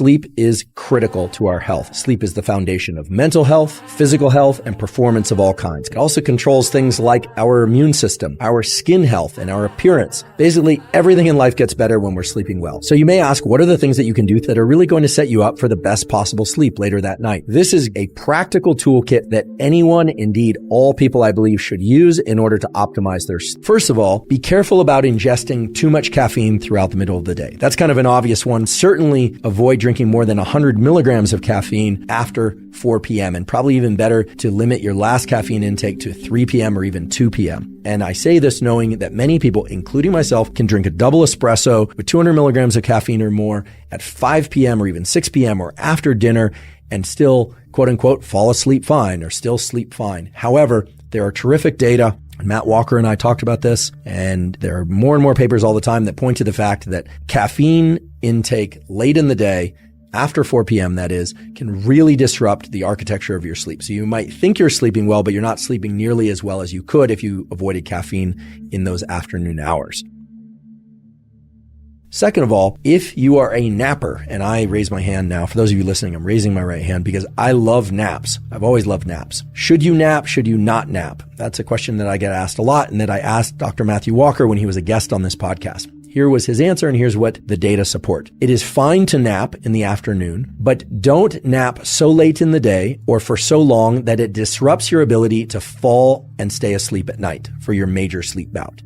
sleep is critical to our health. Sleep is the foundation of mental health, physical health, and performance of all kinds. It also controls things like our immune system, our skin health, and our appearance. Basically, everything in life gets better when we're sleeping well. So you may ask, what are the things that you can do that are really going to set you up for the best possible sleep later that night? This is a practical toolkit that anyone, indeed all people I believe, should use in order to optimize their sleep. First of all, be careful about ingesting too much caffeine throughout the middle of the day. That's kind of an obvious one. Certainly avoid drinking more than 100 milligrams of caffeine after 4 p.m. and probably even better to limit your last caffeine intake to 3 p.m. or even 2 p.m. And I say this knowing that many people, including myself, can drink a double espresso with 200 milligrams of caffeine or more at 5 p.m. or even 6 p.m. or after dinner and still, quote unquote, fall asleep fine or still sleep fine. However, there are terrific data. Matt Walker and I talked about this, and there are more and more papers all the time that point to the fact that caffeine intake late in the day, after 4 p.m. that is, can really disrupt the architecture of your sleep. So you might think you're sleeping well, but you're not sleeping nearly as well as you could if you avoided caffeine in those afternoon hours. Second of all, if you are a napper, and I raise my hand now, for those of you listening, I'm raising my right hand because I love naps. I've always loved naps. Should you nap? Should you not nap? That's a question that I get asked a lot and that I asked Dr. Matthew Walker when he was a guest on this podcast. Here was his answer, and here's what the data support. It is fine to nap in the afternoon, but don't nap so late in the day or for so long that it disrupts your ability to fall and stay asleep at night for your major sleep bout.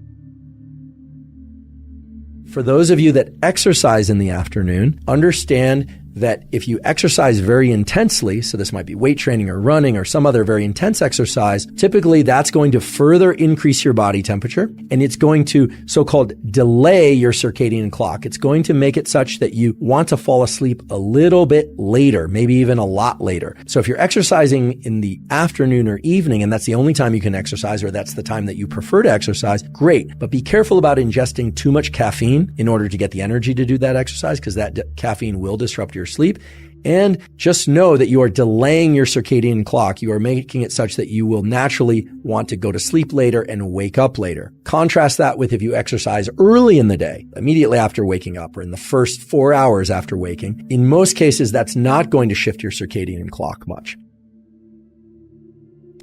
For those of you that exercise in the afternoon, understand that if you exercise very intensely, so this might be weight training or running or some other very intense exercise, typically that's going to further increase your body temperature and it's going to so-called delay your circadian clock. It's going to make it such that you want to fall asleep a little bit later, maybe even a lot later. So if you're exercising in the afternoon or evening and that's the only time you can exercise or that's the time that you prefer to exercise, great. But be careful about ingesting too much caffeine in order to get the energy to do that exercise because that caffeine will disrupt your sleep. And just know that you are delaying your circadian clock. You are making it such that you will naturally want to go to sleep later and wake up later. Contrast that with if you exercise early in the day, immediately after waking up or in the first 4 hours after waking. In most cases, that's not going to shift your circadian clock much.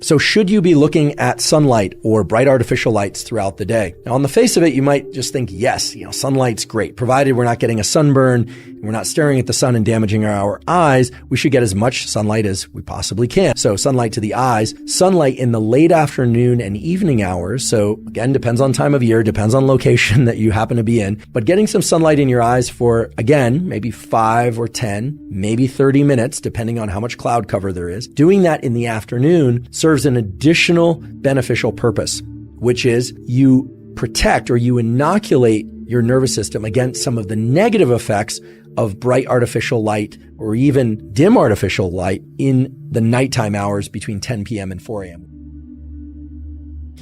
So should you be looking at sunlight or bright artificial lights throughout the day? Now, on the face of it, you might just think, yes, sunlight's great. Provided we're not getting a sunburn, and we're not staring at the sun and damaging our eyes, we should get as much sunlight as we possibly can. So sunlight to the eyes, sunlight in the late afternoon and evening hours. So again, depends on time of year, depends on location that you happen to be in, but getting some sunlight in your eyes for, again, maybe 5 or 10, maybe 30 minutes, depending on how much cloud cover there is. Doing that in the afternoon serves an additional beneficial purpose, which is you protect or you inoculate your nervous system against some of the negative effects of bright artificial light or even dim artificial light in the nighttime hours between 10 p.m. and 4 a.m.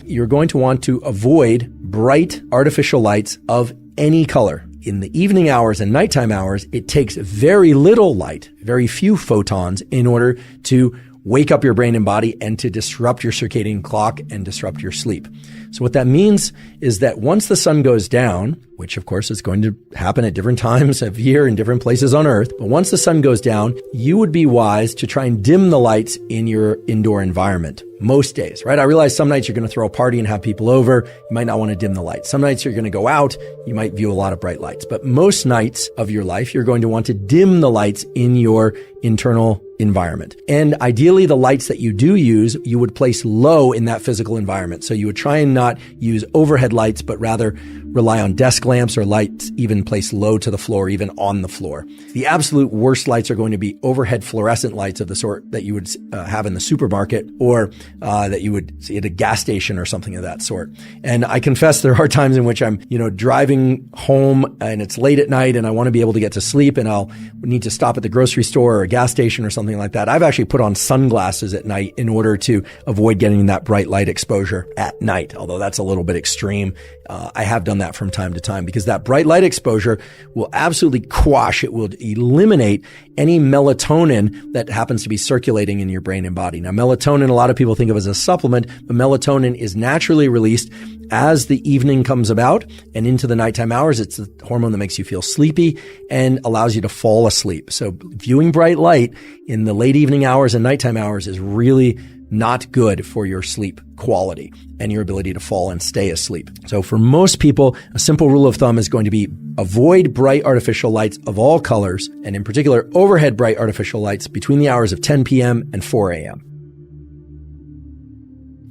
You're going to want to avoid bright artificial lights of any color. In the evening hours and nighttime hours, it takes very little light, very few photons in order to wake up your brain and body and to disrupt your circadian clock and disrupt your sleep. So what that means is that once the sun goes down, which of course is going to happen at different times of year in different places on Earth, but once the sun goes down, you would be wise to try and dim the lights in your indoor environment. Most days, right? I realize some nights you're going to throw a party and have people over. You might not want to dim the lights. Some nights you're going to go out. You might view a lot of bright lights. But most nights of your life, you're going to want to dim the lights in your internal environment. And ideally, the lights that you do use, you would place low in that physical environment. So you would try and not use overhead lights, but rather rely on desk lamps or lights even placed low to the floor, even on the floor. The absolute worst lights are going to be overhead fluorescent lights of the sort that you would have in the supermarket or that you would see at a gas station or something of that sort. And I confess there are times in which I'm, driving home and it's late at night and I want to be able to get to sleep and I'll need to stop at the grocery store or a gas station or something like that. I've actually put on sunglasses at night in order to avoid getting that bright light exposure at night, although that's a little bit extreme. I have done that from time to time because that bright light exposure will absolutely quash, it will eliminate any melatonin that happens to be circulating in your brain and body. Now, melatonin, a lot of people think of as a supplement, but melatonin is naturally released as the evening comes about and into the nighttime hours. It's the hormone that makes you feel sleepy and allows you to fall asleep. So viewing bright light in the late evening hours and nighttime hours is really not good for your sleep quality and your ability to fall and stay asleep. So for most people, a simple rule of thumb is going to be avoid bright artificial lights of all colors, and in particular, overhead bright artificial lights between the hours of 10 p.m. and 4 a.m.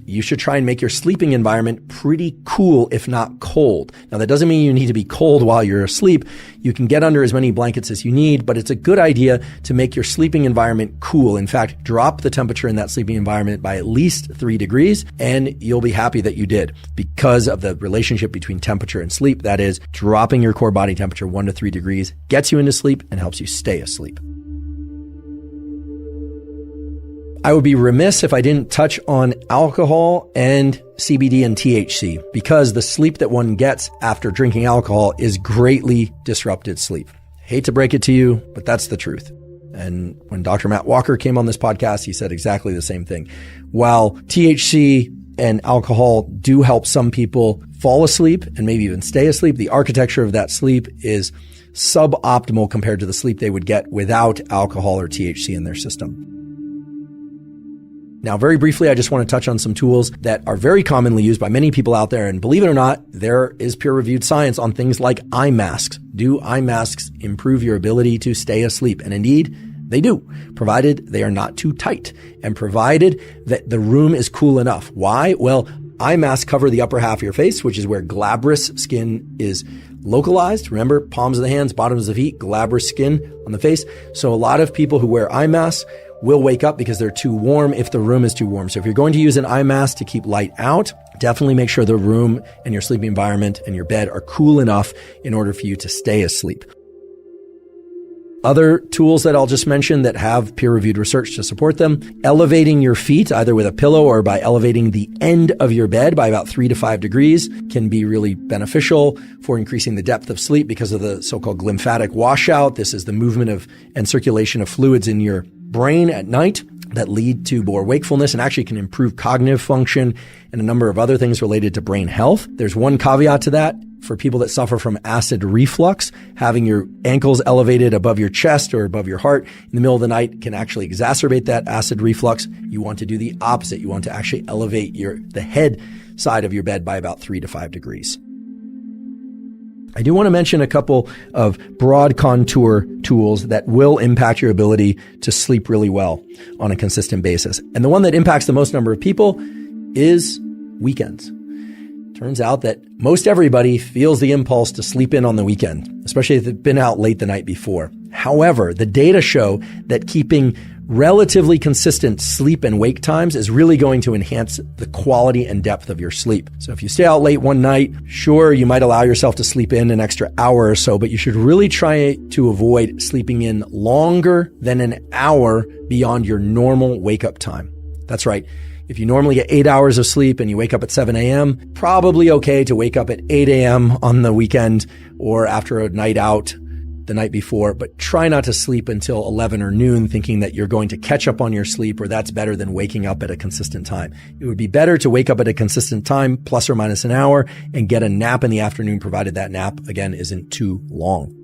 You should try and make your sleeping environment pretty cool, if not cold. Now, that doesn't mean you need to be cold while you're asleep. You can get under as many blankets as you need, but it's a good idea to make your sleeping environment cool. In fact, drop the temperature in that sleeping environment by at least 3 degrees, and you'll be happy that you did because of the relationship between temperature and sleep. That is, dropping your core body temperature 1 to 3 degrees gets you into sleep and helps you stay asleep. I would be remiss if I didn't touch on alcohol and CBD and THC, because the sleep that one gets after drinking alcohol is greatly disrupted sleep. Hate to break it to you, but that's the truth. And when Dr. Matt Walker came on this podcast, he said exactly the same thing. While THC and alcohol do help some people fall asleep and maybe even stay asleep, the architecture of that sleep is suboptimal compared to the sleep they would get without alcohol or THC in their system. Now, very briefly, I just want to touch on some tools that are very commonly used by many people out there. And believe it or not, there is peer-reviewed science on things like eye masks. Do eye masks improve your ability to stay asleep? And indeed, they do, provided they are not too tight and provided that the room is cool enough. Why? Well, eye masks cover the upper half of your face, which is where glabrous skin is localized. Remember, palms of the hands, bottoms of the feet, glabrous skin on the face. So a lot of people who wear eye masks will wake up because they're too warm if the room is too warm. So if you're going to use an eye mask to keep light out, definitely make sure the room and your sleeping environment and your bed are cool enough in order for you to stay asleep. Other tools that I'll just mention that have peer-reviewed research to support them: elevating your feet either with a pillow or by elevating the end of your bed by about 3 to 5 degrees can be really beneficial for increasing the depth of sleep because of the so-called glymphatic washout. This is the movement of and circulation of fluids in your brain at night that lead to more wakefulness and actually can improve cognitive function and a number of other things related to brain health. There's one caveat to that. For people that suffer from acid reflux, having your ankles elevated above your chest or above your heart in the middle of the night can actually exacerbate that acid reflux. You want to do the opposite. You want to actually elevate the head side of your bed by about 3 to 5 degrees. I do want to mention a couple of broad contour tools that will impact your ability to sleep really well on a consistent basis. And the one that impacts the most number of people is weekends. Turns out that most everybody feels the impulse to sleep in on the weekend, especially if they've been out late the night before. However, the data show that keeping relatively consistent sleep and wake times is really going to enhance the quality and depth of your sleep. So if you stay out late one night, sure, you might allow yourself to sleep in an extra hour or so, but you should really try to avoid sleeping in longer than an hour beyond your normal wake-up time. That's right. If you normally get 8 hours of sleep and you wake up at 7 a.m., probably okay to wake up at 8 a.m. on the weekend or after a night out the night before, but try not to sleep until 11 or noon thinking that you're going to catch up on your sleep or that's better than waking up at a consistent time. It would be better to wake up at a consistent time, plus or minus an hour, and get a nap in the afternoon, provided that nap, again, isn't too long.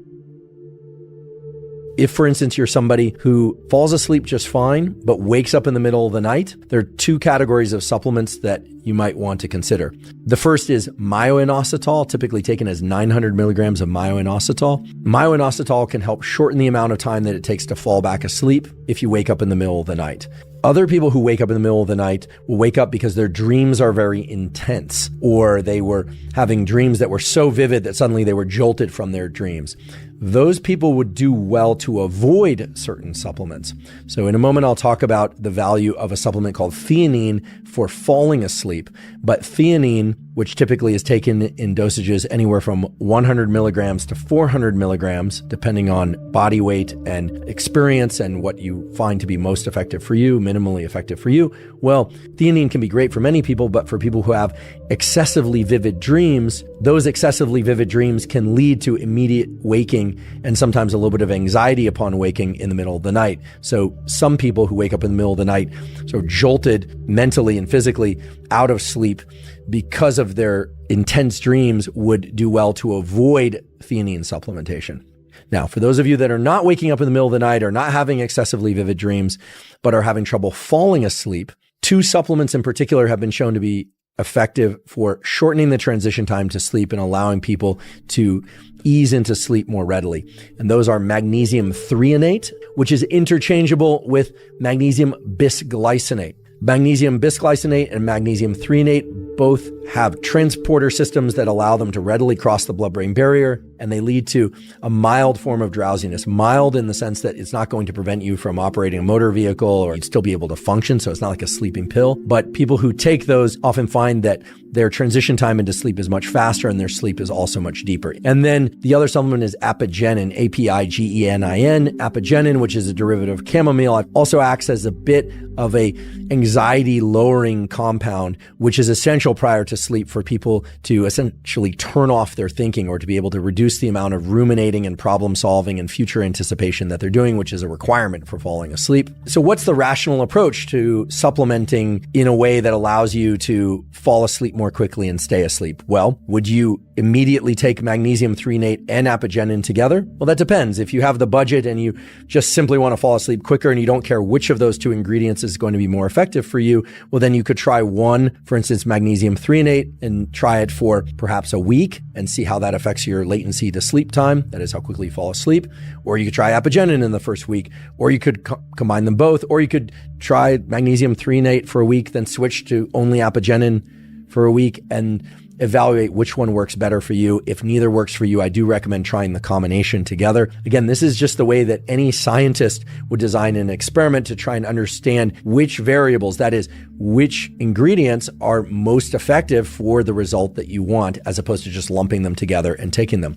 If, for instance, you're somebody who falls asleep just fine, but wakes up in the middle of the night, there are two categories of supplements that you might want to consider. The first is myo-inositol, typically taken as 900 milligrams of myo-inositol. Myo-inositol can help shorten the amount of time that it takes to fall back asleep if you wake up in the middle of the night. Other people who wake up in the middle of the night will wake up because their dreams are very intense, or they were having dreams that were so vivid that suddenly they were jolted from their dreams. Those people would do well to avoid certain supplements. So in a moment, I'll talk about the value of a supplement called theanine for falling asleep. But theanine which typically is taken in dosages anywhere from 100 milligrams to 400 milligrams, depending on body weight and experience and what you find to be most effective for you, minimally effective for you. Well, theanine can be great for many people, but for people who have excessively vivid dreams, those excessively vivid dreams can lead to immediate waking and sometimes a little bit of anxiety upon waking in the middle of the night. So some people who wake up in the middle of the night sort of jolted mentally and physically out of sleep because of their intense dreams would do well to avoid theanine supplementation. Now, for those of you that are not waking up in the middle of the night or not having excessively vivid dreams, but are having trouble falling asleep, 2 supplements in particular have been shown to be effective for shortening the transition time to sleep and allowing people to ease into sleep more readily. And those are magnesium threonate, which is interchangeable with magnesium bisglycinate. Magnesium bisglycinate and magnesium threonate both have transporter systems that allow them to readily cross the blood-brain barrier, and they lead to a mild form of drowsiness. Mild in the sense that it's not going to prevent you from operating a motor vehicle, or you'd still be able to function, so it's not like a sleeping pill. But people who take those often find that their transition time into sleep is much faster and their sleep is also much deeper. And then the other supplement is apigenin, A-P-I-G-E-N-I-N. Apigenin, which is a derivative of chamomile, also acts as a bit of a anxiety-lowering compound, which is essential prior to sleep for people to essentially turn off their thinking or to be able to reduce the amount of ruminating and problem solving and future anticipation that they're doing, which is a requirement for falling asleep. So what's the rational approach to supplementing in a way that allows you to fall asleep more quickly and stay asleep? Well, would you immediately take magnesium threonate and apigenin together? Well, that depends. If you have the budget and you just simply want to fall asleep quicker and you don't care which of those 2 ingredients is going to be more effective for you, well, then you could try one, for instance, magnesium threonate, and try it for perhaps a week and see how that affects your latency to sleep time. That is how quickly you fall asleep. Or you could try apigenin in the first week, or you could combine them both, or you could try magnesium threonate for a week, then switch to only apigenin for a week and evaluate which one works better for you. If neither works for you, I do recommend trying the combination together. Again, this is just the way that any scientist would design an experiment to try and understand which variables, that is, which ingredients are most effective for the result that you want, as opposed to just lumping them together and taking them.